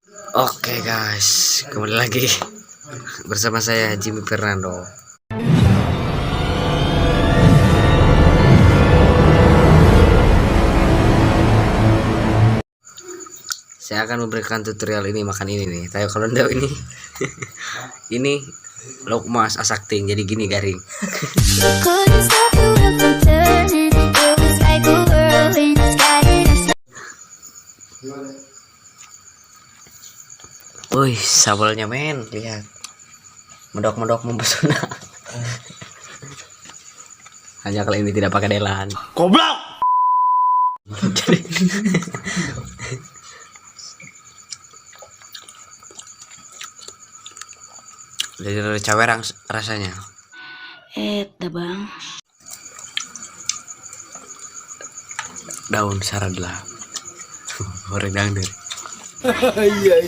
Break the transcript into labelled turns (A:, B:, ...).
A: Oke guys, kembali lagi bersama saya Jimmy Fernando. Saya akan memberikan tutorial ini makan ini nih. Tahu kalau tahu ini ini lokmas asakting jadi gini garing. Wih, sambelnya men, lihat. Medok-medok mempesona. Hanya kalau ini tidak pakai delan.
B: Goblok.
A: Jadi cawerang rasanya.
C: Dah bang.
A: Daun saradla. Goreng dangdut.
B: Iya.